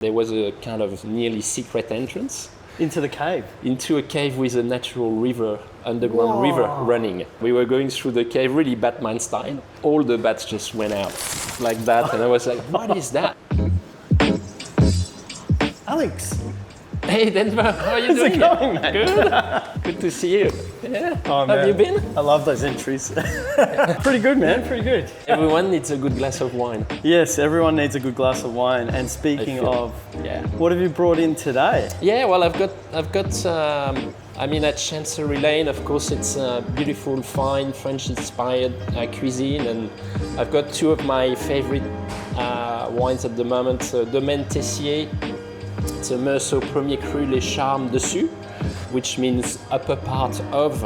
There was a kind of nearly secret entrance Into the cave? into a cave with a natural river, underground river running. We were going through the cave really Batman style. All the bats just went out like that, and I was like, what is that? Alex! Hey Denver, how are you doing? How's it going, man? Good. Good to see you. Yeah. Oh, Have you been? I love those entries. Pretty good, man, pretty good. Everyone needs a good glass of wine. Yes, everyone needs a good glass of wine. And speaking of, what have you brought in today? Yeah, well, I've got. At Chancery Lane, of course, it's a beautiful, fine French-inspired cuisine, and I've got two of my favorite wines at the moment. Domaine Tessier. It's a Meursault Premier Cru Les Charmes Dessus, which means upper part of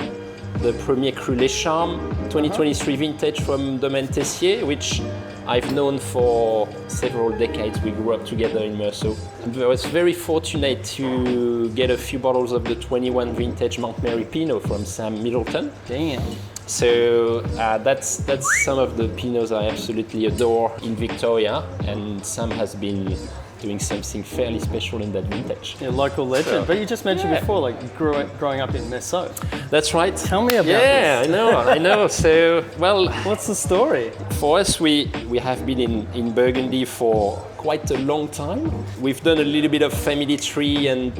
the Premier Cru Les Charmes 2023 vintage from Domaine Tessier, which I've known for several decades. We grew up together in Meursault. I was very fortunate to get a few bottles of the 21 vintage Montmary Pinot from Sam Middleton. Damn. So that's some of the Pinots I absolutely adore in Victoria, and Sam has been doing something fairly special in that vintage. Yeah, local legend. So, but you just mentioned before, like growing up in Meursault. That's right. Tell me about this. Yeah, I know. So, well, what's the story? For us, we have been in Burgundy for quite a long time. We've done a little bit of family tree, and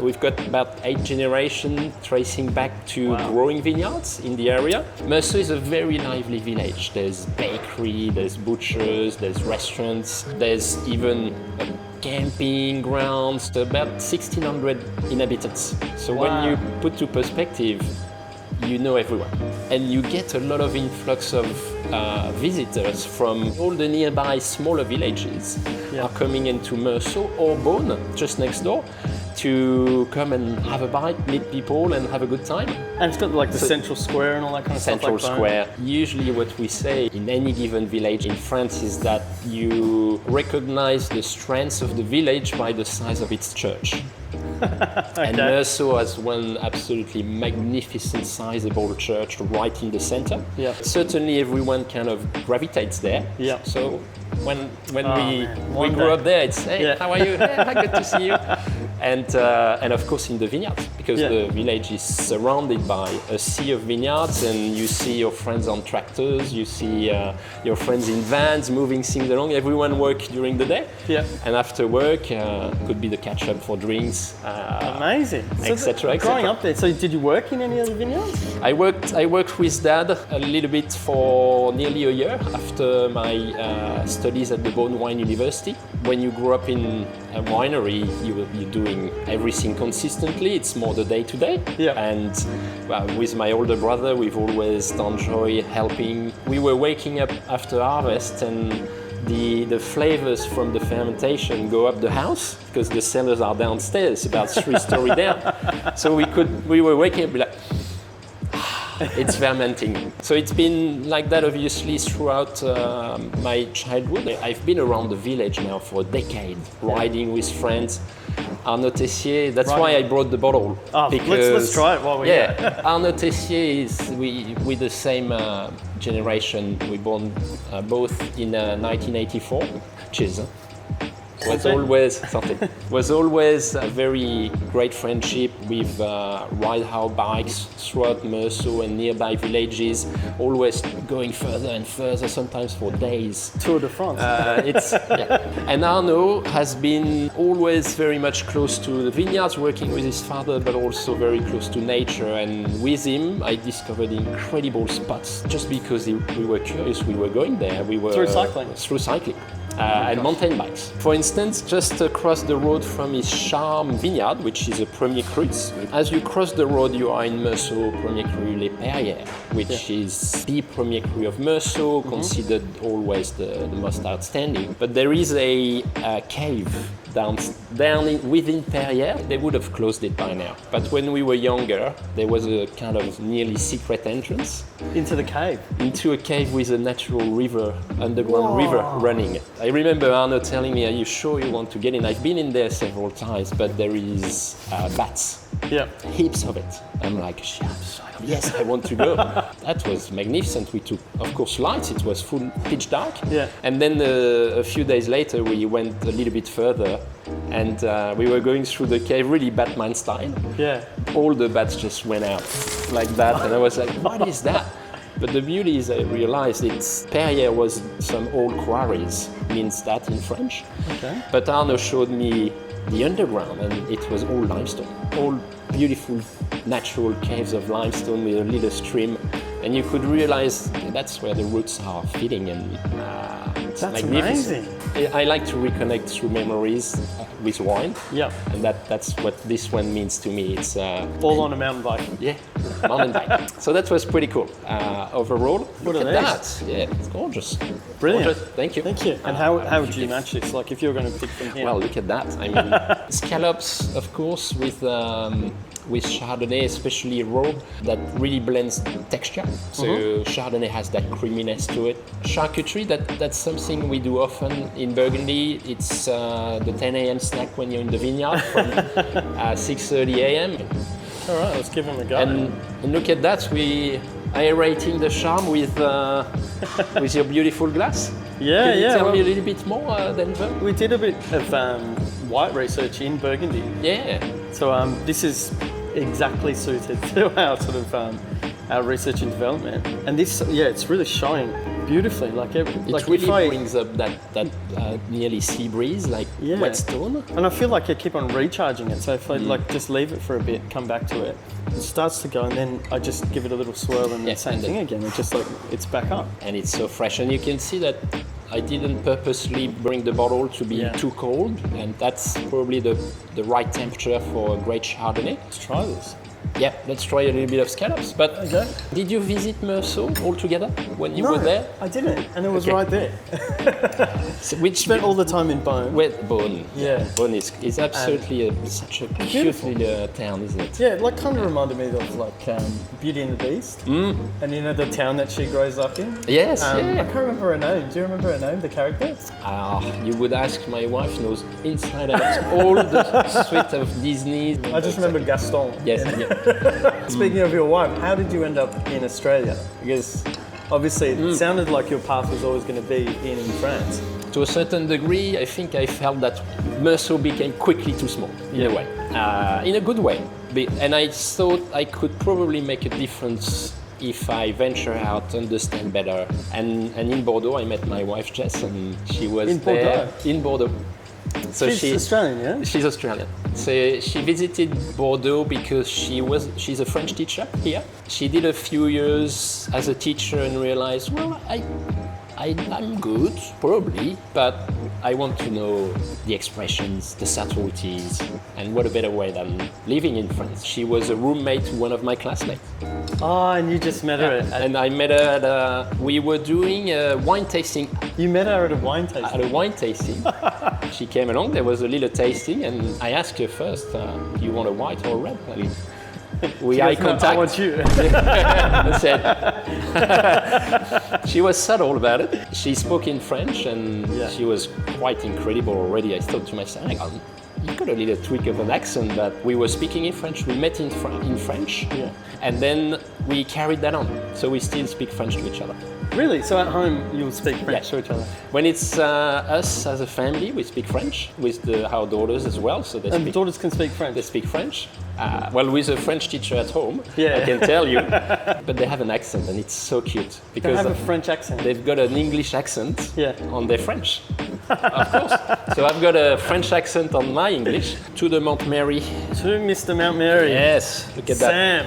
we've got about 8 generations tracing back to growing vineyards in the area. Meursault is a very lively village. There's bakery, there's butchers, there's restaurants, there's even a camping grounds, about 1,600 inhabitants. So when you put to perspective, you know everyone. And you get a lot of influx of visitors from all the nearby smaller villages are coming into Meursault or Beaune, just next door, to come and have a bite, meet people and have a good time. And it's got like the central square and all that kind of stuff. Central square. Usually what we say in any given village in France is that you recognize the strengths of the village by the size of its church. And Meursault has one absolutely magnificent, sizable church right in the center. Yeah. Certainly everyone kind of gravitates there. Yeah. So when we grew up there, it's, hey, how are you? Yeah, good to see you. And of course in the vineyards, because the village is surrounded by a sea of vineyards, and you see your friends on tractors, you see your friends in vans moving things along. Everyone works during the day, and after work could be the catch up for drinks. Amazing. Etc. Growing up there, so did you work in any of the vineyards? I worked with Dad a little bit for nearly a year after my studies at the Beaune Wine University. When you grow up in a winery, you're doing everything consistently. It's more the day-to-day. Yeah. And with my older brother, we've always enjoyed helping. We were waking up after harvest, and the flavors from the fermentation go up the house because the cellars are downstairs, about 3 stories down. So we were waking up like, it's fermenting. So it's been like that obviously throughout my childhood. I've been around the village now for a decade, riding with friends. Arnaud Tessier, that's why I brought the bottle. Because, let's try it while we're here. Arnaud Tessier is with the same generation. We born both in 1984. Cheers. Was always a very great friendship. We've ride our bikes throughout Meursault and nearby villages, always going further and further, sometimes for days. Tour de France. And Arnaud has been always very much close to the vineyards, working with his father, but also very close to nature. And with him, I discovered incredible spots. Just because we were curious, we were going there. We were through cycling. And mountain bikes. For instance, just across the road from his Charme vineyard, which is a Premier Cru. As you cross the road, you are in Meursault Premier Cru Les Perrières, which is the Premier Cru of Meursault, considered always the most outstanding. But there is a cave down within Perrières. They would have closed it by now. But when we were younger, there was a kind of nearly secret entrance. Into the cave? Into a cave with a natural river, underground river running. I remember Arnaud telling me, are you sure you want to get in? I've been in there several times, but there is bats. Yeah. Heaps of it. I'm like, yes, I want to go. That was magnificent. We took, of course, lights. It was full pitch dark. Yeah. And then a few days later, we went a little bit further And we were going through the cave, really Batman style. Yeah. All the bats just went out like that, and I was like, what is that? But the beauty is I realized Perrier was some old quarries, means that in French. Okay. But Arno showed me the underground, and it was all limestone, all beautiful natural caves of limestone with a little stream, and you could realize that's where the roots are feeding, and it's That's magnificent. amazing. I like to reconnect through memories with wine, Yep. and that's what this one means to me. It's All on a mountain bike. yeah, mountain bike. So that was pretty cool. Overall, What look are at these? that. Yeah, it's gorgeous. Brilliant. Gorgeous. Thank you. Thank you. And how would you match this? Like if you were going to pick from here? Well, look at that. I mean, scallops, of course, with Chardonnay, especially raw, that really blends texture. So Chardonnay has that creaminess to it. Charcuterie, that's something we do often in Burgundy. It's the 10 a.m. snack when you're in the vineyard from 6:30 a.m. All right, let's give them a go. And look at that, we aerating the charm with your beautiful glass. Yeah, Can you yeah. tell well, me a little bit more, Denver? we did a bit of white research in Burgundy. Yeah. So this is exactly suited to our sort of our research and development. And this, yeah, it's really showing beautifully. It really brings up that nearly sea breeze, like Yeah. wet stone. And I feel like I keep on recharging it. So if I like just leave it for a bit, come back to it, it starts to go, and then I just give it a little swirl, and Yeah, the same and thing again. It's just like it's back up. And it's so fresh. And you can see that I didn't purposely bring the bottle to be Yeah. too cold, and that's probably the right temperature for a great Chardonnay. Let's try this. Yeah, let's try a little bit of scallops. But Okay. did you visit Meursault altogether when you No, were there? I didn't, and it was Okay. right there. So which Spent all the time in Beaune. Wet Beaune. Yeah. Beaune is absolutely such a cute Beautiful. little town, isn't it? Yeah, like kind of reminded me of like Beauty and the Beast, and you know the town that she grows up in. Yes, I yeah. can't remember her name. Do you remember her name? The character? You would ask, my wife knows inside out all the suite of Disney. I just remember Gaston. Yes, yeah. Speaking of your wife, how did you end up in Australia? Because obviously it sounded like your path was always going to be in France. To a certain degree, I think I felt that Meursault became quickly too small, in a way, in a good way. And I thought I could probably make a difference if I venture out, understand better. And in Bordeaux, I met my wife Jess, and she was In there Bordeaux? in Bordeaux. So She's Australian, yeah? She's Australian. So she visited Bordeaux because she's a French teacher here. She did a few years as a teacher and realized, well, I'm good, probably, but I want to know the expressions, the subtleties, and what a better way than living in France. She was a roommate to one of my classmates. Oh, and you just met her And I met her at we were doing a wine tasting. You met her at a wine tasting? At a wine tasting. She came along, there was a little tasting, and I asked her first, do you want a white or a red? I mean, we eye contact. I want you. I said, she was subtle about it. She spoke in French, and she was quite incredible already. I thought to myself, hang on, you've got a little tweak of an accent, but we were speaking in French. We met in French, and then we carried that on. So we still speak French to each other. Really? So at home you'll speak French to each other? When it's us as a family, we speak French with our daughters as well. So And the daughters can speak French? They speak French. Well, with a French teacher at home, Yeah. I can tell you. But they have an accent, and it's so cute They have a French accent? they've got an English accent Yeah. on their French. Of course. So I've got a French accent on my English. To the Mount Mary. To Mr. Mount Mary. Yes, look at that.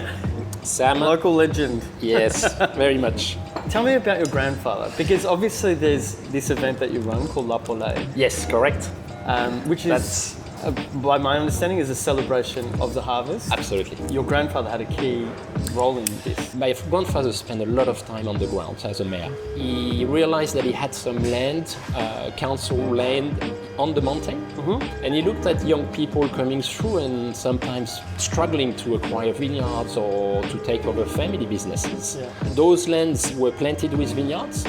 Sam. Local legend. Yes, very much. Tell me about your grandfather, because obviously there's this event that you run called La Polée, Yes, correct. which is, by my understanding, is a celebration of the harvest. Absolutely. Your grandfather had a key role in this. My grandfather spent a lot of time on the ground as a mayor. He realized that he had some land, council land on the mountain, and he looked at young people coming through and sometimes struggling to acquire vineyards or to take over family businesses. Yeah. Those lands were planted with vineyards,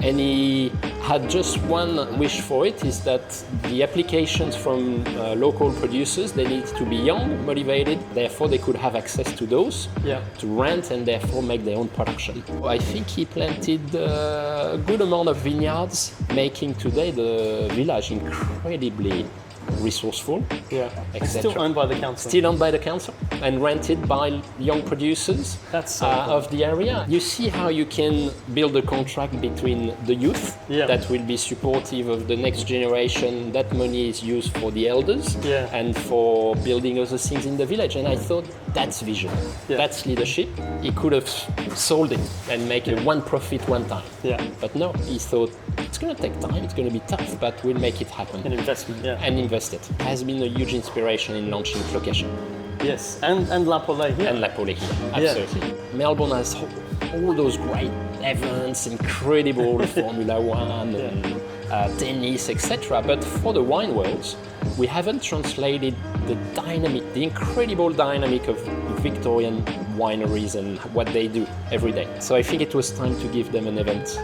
and he had just one wish for it, is that the applications from local producers, they need to be young, motivated, therefore they could have access to those, to rent and therefore make their own production. I think he planted a good amount of vineyards, making today the village incredibly resourceful, Yeah. It's etc. still owned by the council. Still owned by the council and rented by young producers That's so cool. of the area. You see how you can build a contract between the youth that will be supportive of the next generation. That money is used for the elders and for building other things in the village. And I thought that's vision, that's leadership. He could have sold it and make a one profit one time. Yeah. But no, he thought it's going to take time, it's going to be tough, but we'll make it happen. An investment, And invest it. Has been a huge inspiration in launching Clos Cachet. Yes, and La Pollet here. And La Pollet here, absolutely. Melbourne has all those great events, incredible Formula One and tennis, etc. But for the wine world, we haven't translated the dynamic, the incredible dynamic of Victorian wineries and what they do every day. So I think it was time to give them an event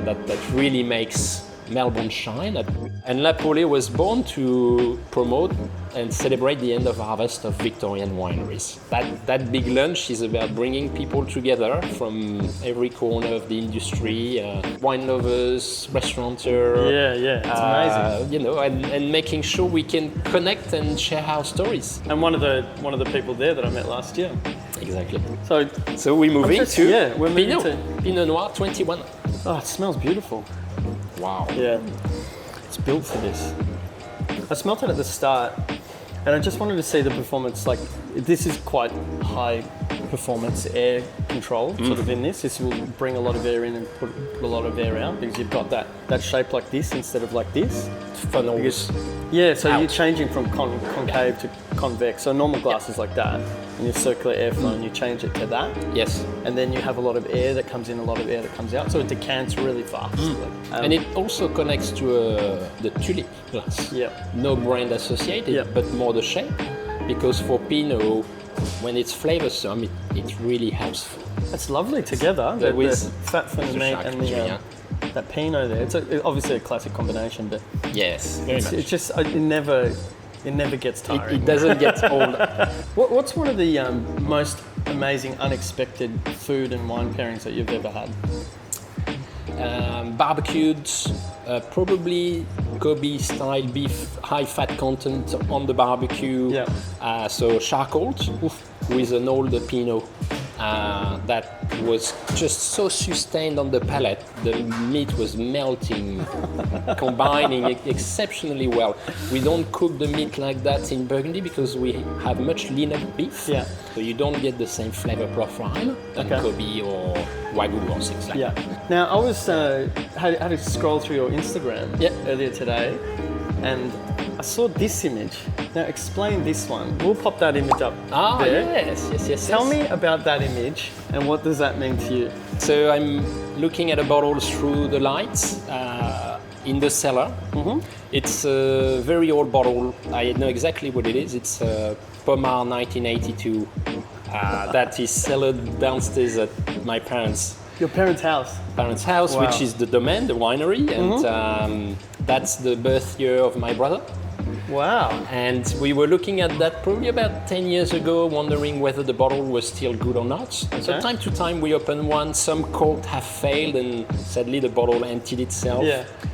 that really makes Melbourne shine. And La Pollet was born to promote and celebrate the end of harvest of Victorian wineries. That big lunch is about bringing people together from every corner of the industry, wine lovers, restaurateurs. It's amazing. You know, and making sure we can connect and share our stories. And one of the people there that I met last year. Exactly. So we're moving to we're moving Pinot Noir 21. Oh, it smells beautiful. Wow. Yeah, it's built for this. I smelt it at the start, and I just wanted to see the performance. Like, this is quite high performance air control sort of in this. This will bring a lot of air in and put a lot of air out because you've got that shape like this instead of like this. Funnels. So you're changing from concave to convex. So normal glass is like that, and your circular airflow, and you change it to that. Yes. And then you have a lot of air that comes in, a lot of air that comes out, so it decants really fast. And it also connects to the tulip glass. No brand associated, but more the shape. Because for Pinot, when it's flavoursome, it really helps. That's lovely together. The fat from the meat and that Pinot there. It's obviously a classic combination, but yes, very much. It's just it never gets tiring. It doesn't get old. What's one of the most amazing, unexpected food and wine pairings that you've ever had? Barbecued, probably Kobe style beef, high fat content on the barbecue. So charcoal with an older Pinot that was just so sustained on the palate. The meat was melting, combining exceptionally well. We don't cook the meat like that in Burgundy because we have much leaner beef. So you don't get the same flavor profile than Kobe or Wagyu or things like that. Now I was had to scroll through your Instagram earlier today, and I saw this image. Now explain this one. We'll pop that image up there. Yes. Tell me about that image and what does that mean to you? So I'm looking at a bottle through the lights in the cellar. It's a very old bottle. I know exactly what it is. It's Pommard 1982 that is cellared downstairs at my parents' Your parents' house? Wow. Which is the domain, the winery, and that's the birth year of my brother. Wow. And we were looking at that probably about 10 years ago, wondering whether the bottle was still good or not. So time to time we open one, some corks have failed and sadly the bottle emptied itself.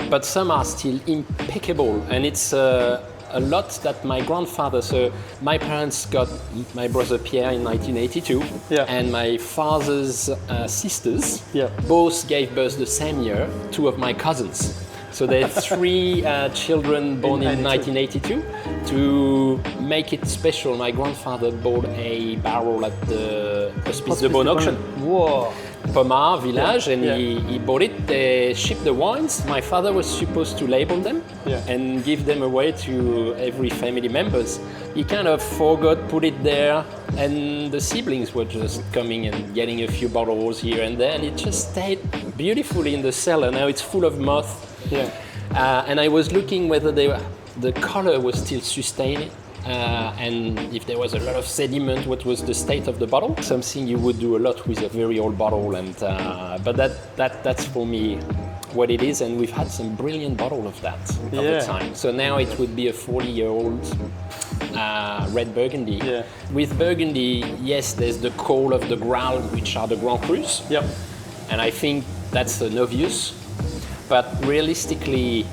But some are still impeccable, and it's a lot that my grandfather, so my parents got my brother Pierre in 1982, and my father's sisters both gave birth the same year, two of my cousins. So there are three children born in 1982. To make it special, my grandfather bought a barrel at the Hospice de Beaune auction. Whoa. Pommard village, and he bought it. They shipped the wines. My father was supposed to label them and give them away to every family members. He kind of forgot, put it there, and the siblings were just coming and getting a few bottles here and there, and it just stayed beautifully in the cellar. Now it's full of moth. And I was looking whether the color was still sustained. And if there was a lot of sediment, what was the state of the bottle? Something you would do a lot with a very old bottle, and but that's for me what it is. And we've had some brilliant bottle of that over time. So now it would be a 40-year-old red Burgundy. With Burgundy, yes, there's the call of the Graal, which are the Grand Crus. And I think that's an obvious. But realistically,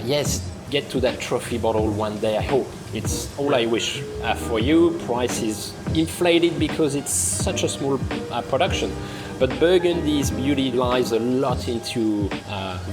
yes, get to that trophy bottle one day. I hope. It's all I wish for you. Price is inflated because it's such a small production. But Burgundy's beauty lies a lot into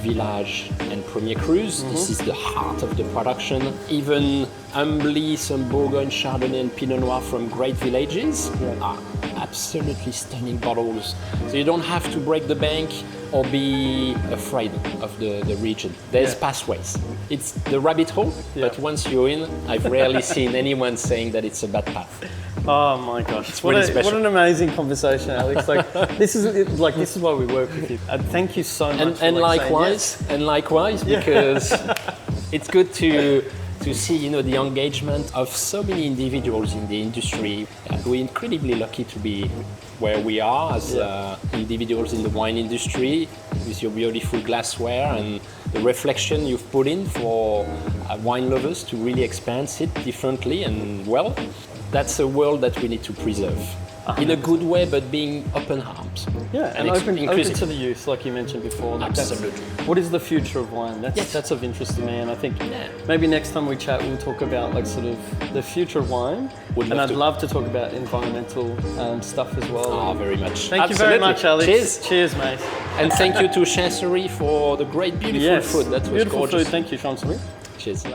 village and premier crus. This is the heart of the production. Even humbly, some Bourgogne, Chardonnay and Pinot Noir from great villages are absolutely stunning bottles. So you don't have to break the bank or be afraid of the region. There's pathways. It's the rabbit hole, but once you're in, I've rarely seen anyone saying that it's a bad path. Oh my gosh! It's really special. What an amazing conversation, Alex. This is why we work with you. Thank you so much. And likewise, because it's good to see, the engagement of so many individuals in the industry. We're incredibly lucky to be where we are as individuals in the wine industry, with your beautiful glassware and the reflection you've put in for wine lovers to really experience it differently and well. That's a world that we need to preserve. In a good way, but being open arms. Yeah, and open to the youth, like you mentioned before. Absolutely. What is the future of wine? That's of interest to me, and I think maybe next time we chat, we'll talk about the future of wine. I'd love to talk about environmental stuff as well. Oh, very much. Thank you very much, Alex. Cheers, mate. And thank you to Chancery for the great, beautiful food. That was beautiful gorgeous. Food. Thank you, Chancery. Cheers.